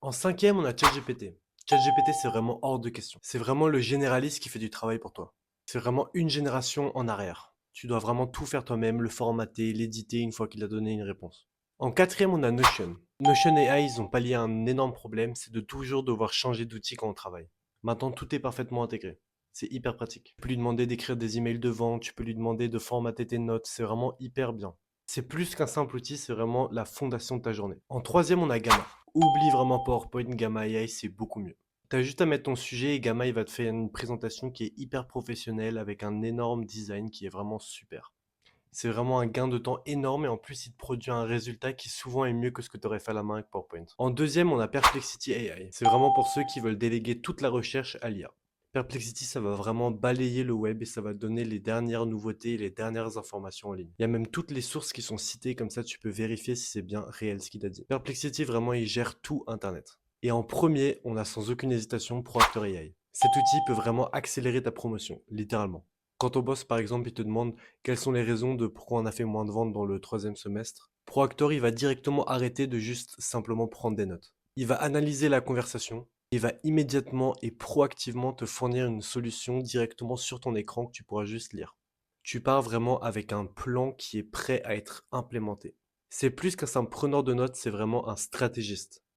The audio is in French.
En cinquième, on a ChatGPT. ChatGPT, c'est vraiment hors de question. C'est vraiment le généraliste qui fait du travail pour toi. C'est vraiment une génération en arrière. Tu dois vraiment tout faire toi-même, le formater, l'éditer une fois qu'il a donné une réponse. En quatrième, on a Notion. Notion et AI, ils ont pallié un énorme problème, c'est de toujours devoir changer d'outil quand on travaille. Maintenant, tout est parfaitement intégré. C'est hyper pratique. Tu peux lui demander d'écrire des emails de vente, tu peux lui demander de formater tes notes, c'est vraiment hyper bien. C'est plus qu'un simple outil, c'est vraiment la fondation de ta journée. En troisième, on a Gamma. Oublie vraiment PowerPoint, Gamma AI, c'est beaucoup mieux. T'as juste à mettre ton sujet et Gamma, il va te faire une présentation qui est hyper professionnelle avec un énorme design qui est vraiment super. C'est vraiment un gain de temps énorme et en plus, il te produit un résultat qui souvent est mieux que ce que tu aurais fait à la main avec PowerPoint. En deuxième, on a Perplexity AI. C'est vraiment pour ceux qui veulent déléguer toute la recherche à l'IA. Perplexity, ça va vraiment balayer le web et ça va te donner les dernières nouveautés et les dernières informations en ligne. Il y a même toutes les sources qui sont citées, comme ça tu peux vérifier si c'est bien réel ce qu'il a dit. Perplexity, vraiment, il gère tout Internet. Et en premier, on a sans aucune hésitation Proactor AI. Cet outil peut vraiment accélérer ta promotion, littéralement. Quand ton boss, par exemple, il te demande quelles sont les raisons de pourquoi on a fait moins de ventes dans le troisième semestre, Proactor, il va directement arrêter de juste simplement prendre des notes. Il va analyser la conversation, il va immédiatement et proactivement te fournir une solution directement sur ton écran que tu pourras juste lire. Tu pars vraiment avec un plan qui est prêt à être implémenté. C'est plus qu'un simple preneur de notes, c'est vraiment un stratégiste.